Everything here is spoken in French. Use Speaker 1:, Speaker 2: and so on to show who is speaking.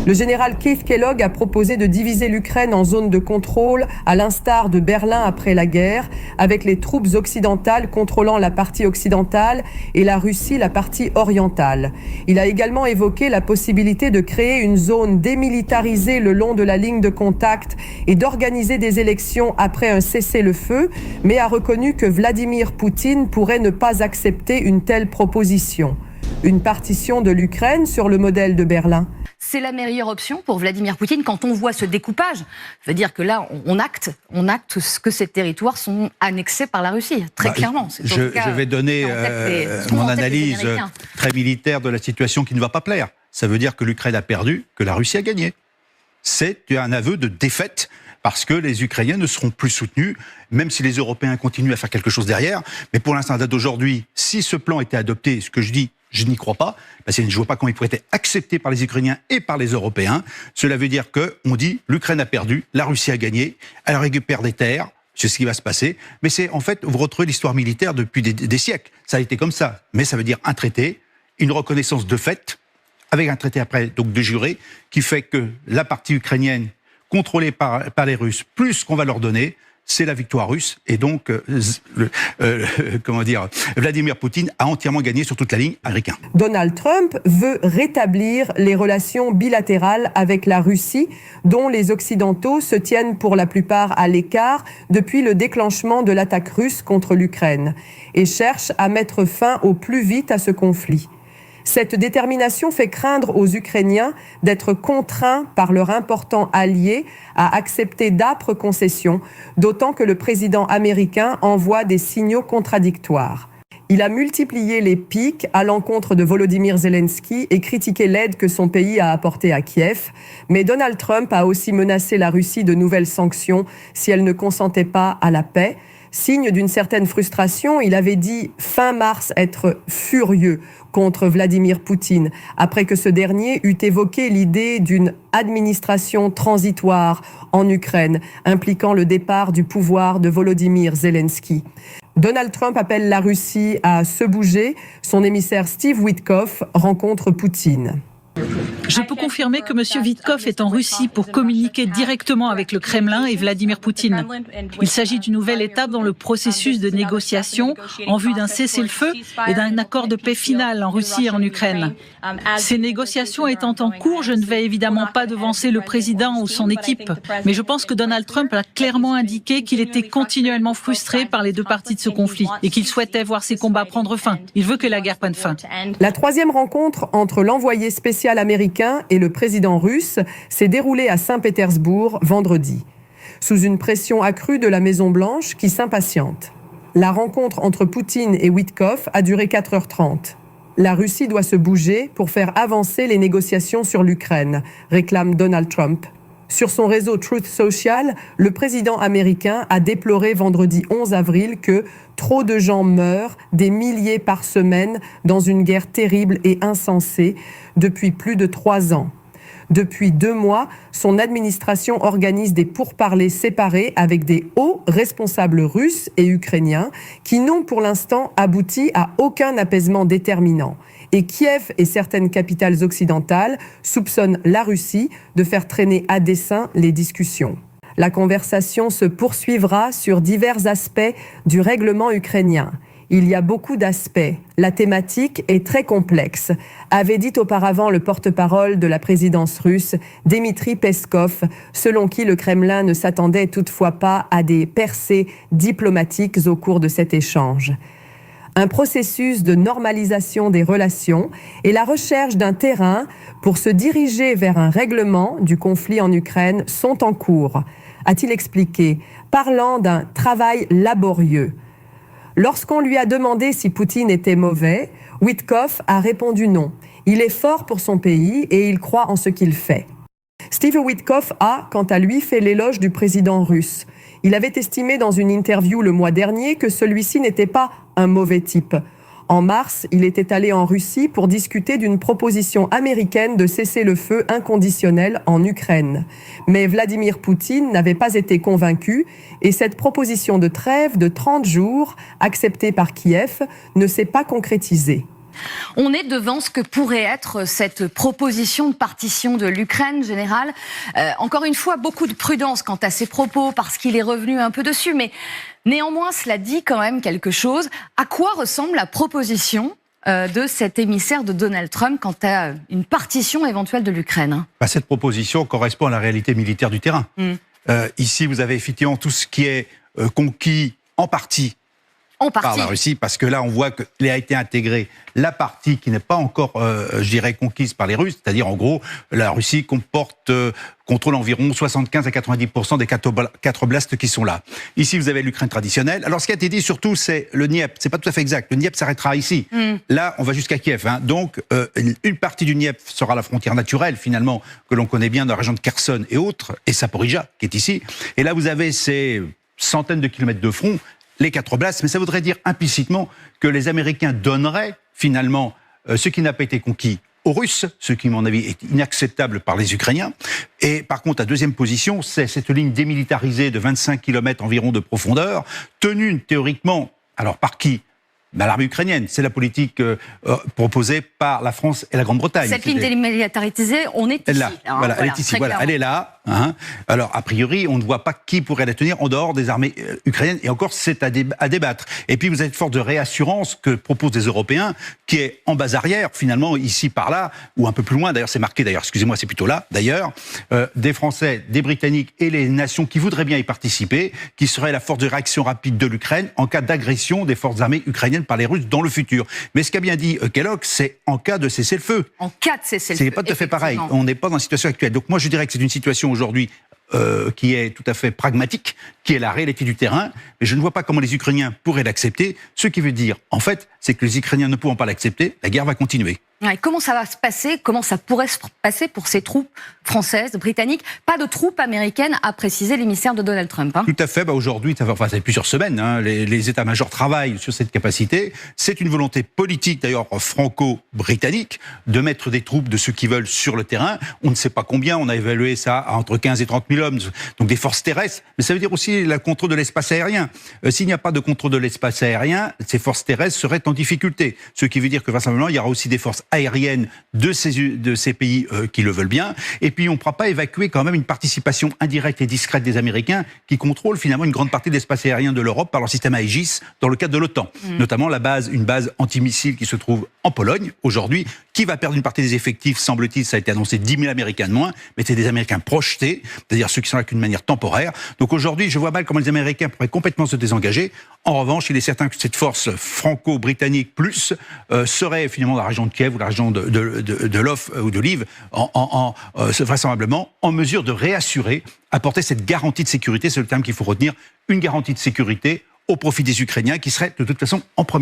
Speaker 1: Le général Keith Kellogg a proposé de diviser l'Ukraine en zones de contrôle, à l'instar de Berlin après la guerre, avec les troupes occidentales contrôlant la partie occidentale et la Russie la partie orientale. Il a également évoqué la possibilité de créer une zone démilitarisée le long de la ligne de contact et d'organiser des élections après un cessez-le-feu, mais a reconnu que Vladimir Poutine pourrait ne pas accepter une telle proposition. Une partition de l'Ukraine sur le modèle de Berlin.
Speaker 2: C'est la meilleure option pour Vladimir Poutine quand on voit ce découpage. Ça veut dire que là, on acte que ces territoires sont annexés par la Russie, très clairement.
Speaker 3: Je vais donner mon analyse très militaire de la situation qui ne va pas plaire. Ça veut dire que l'Ukraine a perdu, que la Russie a gagné. C'est un aveu de défaite parce que les Ukrainiens ne seront plus soutenus, même si les Européens continuent à faire quelque chose derrière. Mais pour l'instant, à date d'aujourd'hui, si ce plan était adopté, ce que je dis, je n'y crois pas, parce que je ne vois pas comment il pourrait être accepté par les Ukrainiens et par les Européens. Cela veut dire qu'on dit l'Ukraine a perdu, la Russie a gagné, elle récupère des terres, c'est ce qui va se passer. Mais c'est en fait, vous retrouvez l'histoire militaire depuis des siècles. Ça a été comme ça. Mais ça veut dire un traité, une reconnaissance de fait, avec un traité après, donc de juré, qui fait que la partie ukrainienne contrôlée par les Russes, plus ce qu'on va leur donner, c'est la victoire russe. Et donc, Vladimir Poutine a entièrement gagné sur toute la ligne américaine.
Speaker 1: Donald Trump veut rétablir les relations bilatérales avec la Russie, dont les Occidentaux se tiennent pour la plupart à l'écart depuis le déclenchement de l'attaque russe contre l'Ukraine, et cherche à mettre fin au plus vite à ce conflit. Cette détermination fait craindre aux Ukrainiens d'être contraints par leur important allié à accepter d'âpres concessions, d'autant que le président américain envoie des signaux contradictoires. Il a multiplié les piques à l'encontre de Volodymyr Zelensky et critiqué l'aide que son pays a apportée à Kiev. Mais Donald Trump a aussi menacé la Russie de nouvelles sanctions si elle ne consentait pas à la paix. Signe d'une certaine frustration, il avait dit fin mars être furieux contre Vladimir Poutine, après que ce dernier eut évoqué l'idée d'une administration transitoire en Ukraine, impliquant le départ du pouvoir de Volodymyr Zelensky. Donald Trump appelle la Russie à se bouger. Son émissaire Steve Witkoff rencontre Poutine.
Speaker 4: Je peux confirmer que M. Witkoff est en Russie pour communiquer directement avec le Kremlin et Vladimir Poutine. Il s'agit d'une nouvelle étape dans le processus de négociation en vue d'un cessez-le-feu et d'un accord de paix final en Russie et en Ukraine. Ces négociations étant en cours, je ne vais évidemment pas devancer le président ou son équipe, mais je pense que Donald Trump a clairement indiqué qu'il était continuellement frustré par les deux parties de ce conflit et qu'il souhaitait voir ces combats prendre fin. Il veut que la guerre prenne fin.
Speaker 1: La troisième rencontre entre l'envoyé spécial américain et le président russe s'est déroulée à Saint-Pétersbourg vendredi, sous une pression accrue de la Maison-Blanche qui s'impatiente. La rencontre entre Poutine et Witkoff a duré 4h30. La Russie doit se bouger pour faire avancer les négociations sur l'Ukraine, réclame Donald Trump. Sur son réseau Truth Social, le président américain a déploré vendredi 11 avril que trop de gens meurent, des milliers par semaine, dans une guerre terrible et insensée depuis plus de 3 ans. Depuis 2 mois, son administration organise des pourparlers séparés avec des hauts responsables russes et ukrainiens qui n'ont pour l'instant abouti à aucun apaisement déterminant. Et Kiev et certaines capitales occidentales soupçonnent la Russie de faire traîner à dessein les discussions. La conversation se poursuivra sur divers aspects du règlement ukrainien. Il y a beaucoup d'aspects. La thématique est très complexe, avait dit auparavant le porte-parole de la présidence russe, Dmitri Peskov, selon qui le Kremlin ne s'attendait toutefois pas à des percées diplomatiques au cours de cet échange. Un processus de normalisation des relations et la recherche d'un terrain pour se diriger vers un règlement du conflit en Ukraine sont en cours, a-t-il expliqué, parlant d'un travail laborieux. Lorsqu'on lui a demandé si Poutine était mauvais, Witkoff a répondu non. Il est fort pour son pays et il croit en ce qu'il fait. Steve Witkoff a, quant à lui, fait l'éloge du président russe. Il avait estimé dans une interview le mois dernier que celui-ci n'était pas un mauvais type. En mars, il était allé en Russie pour discuter d'une proposition américaine de cessez-le-feu inconditionnel en Ukraine. Mais Vladimir Poutine n'avait pas été convaincu et cette proposition de trêve de 30 jours, acceptée par Kiev, ne s'est pas concrétisée.
Speaker 2: On est devant ce que pourrait être cette proposition de partition de l'Ukraine, général. Encore une fois, beaucoup de prudence quant à ses propos, parce qu'il est revenu un peu dessus, mais néanmoins, cela dit quand même quelque chose. À quoi ressemble la proposition de cet émissaire de Donald Trump quant à une partition éventuelle de l'Ukraine?
Speaker 3: Cette proposition correspond à la réalité militaire du terrain. Ici, vous avez effectivement tout ce qui est conquis en partie par la Russie, parce que là, on voit qu'il a été intégré la partie qui n'est pas encore, je dirais, conquise par les Russes, c'est-à-dire, en gros, la Russie contrôle environ 75 à 90% des 4 oblasts qui sont là. Ici, vous avez l'Ukraine traditionnelle. Alors, ce qui a été dit, surtout, c'est le Dniepr. C'est pas tout à fait exact. Le Dniepr s'arrêtera ici. Là, on va jusqu'à Kiev. Donc, une partie du Dniepr sera la frontière naturelle, finalement, que l'on connaît bien dans la région de Kherson et autres, et Zaporijia, qui est ici. Et là, vous avez ces centaines de kilomètres de front, les 4 oblasts, mais ça voudrait dire implicitement que les Américains donneraient finalement ce qui n'a pas été conquis aux Russes, ce qui, à mon avis, est inacceptable par les Ukrainiens. Et par contre, la deuxième position, c'est cette ligne démilitarisée de 25 km environ de profondeur, tenue théoriquement, alors par qui ? L'armée ukrainienne, c'est la politique proposée par la France et la Grande-Bretagne.
Speaker 2: Cette ligne démilitarisée, on est ici.
Speaker 3: Là, voilà, elle est ici. Voilà, elle est là. Alors, a priori, on ne voit pas qui pourrait la tenir en dehors des armées ukrainiennes. Et encore, c'est à débattre. Et puis, vous avez une force de réassurance que proposent les Européens, qui est en base arrière, finalement, ici, par là, ou un peu plus loin. D'ailleurs, c'est marqué, excusez-moi, c'est plutôt là, d'ailleurs, des Français, des Britanniques et les nations qui voudraient bien y participer, qui seraient la force de réaction rapide de l'Ukraine en cas d'agression des forces armées ukrainiennes par les Russes dans le futur. Mais ce qu'a bien dit Kellogg, c'est en cas de cessez-le-feu.
Speaker 2: En cas de cessez-le-feu.
Speaker 3: C'est pas tout à fait pareil. On n'est pas dans la situation actuelle. Donc moi, je dirais que c'est une situation aujourd'hui qui est tout à fait pragmatique, qui est la réalité du terrain, mais je ne vois pas comment les Ukrainiens pourraient l'accepter. Ce qui veut dire, en fait, c'est que les Ukrainiens ne pouvant pas l'accepter, la guerre va continuer.
Speaker 2: Ouais, comment ça va se passer? Comment ça pourrait se passer pour ces troupes françaises, britanniques? Pas de troupes américaines, a précisé l'émissaire de Donald Trump. Tout
Speaker 3: à fait. Aujourd'hui, ça fait plusieurs semaines, les états-majors travaillent sur cette capacité. C'est une volonté politique, d'ailleurs franco-britannique, de mettre des troupes de ceux qui veulent sur le terrain. On ne sait pas combien, on a évalué ça à entre 15 et 30 000 hommes, donc des forces terrestres. Mais ça veut dire aussi le contrôle de l'espace aérien. S'il n'y a pas de contrôle de l'espace aérien, ces forces terrestres seraient en difficulté. Ce qui veut dire que, vraisemblablement, il y aura aussi des forces aériennes de ces pays qui le veulent bien. Et puis, on ne pourra pas évacuer quand même une participation indirecte et discrète des Américains qui contrôlent finalement une grande partie de l'espace aérien de l'Europe par leur système Aegis dans le cadre de l'OTAN. Notamment une base antimissile qui se trouve en Pologne aujourd'hui, qui va perdre une partie des effectifs, semble-t-il, ça a été annoncé 10 000 Américains de moins, mais c'est des Américains projetés, c'est-à-dire ceux qui sont là qu'une manière temporaire. Donc aujourd'hui, je vois mal comment les Américains pourraient complètement se désengager. En revanche, il est certain que cette force franco-britannique plus serait finalement dans la région de Kiev ou la région de Lviv ou de Lviv, vraisemblablement en mesure de réassurer, apporter cette garantie de sécurité, c'est le terme qu'il faut retenir, une garantie de sécurité au profit des Ukrainiens qui seraient de toute façon en première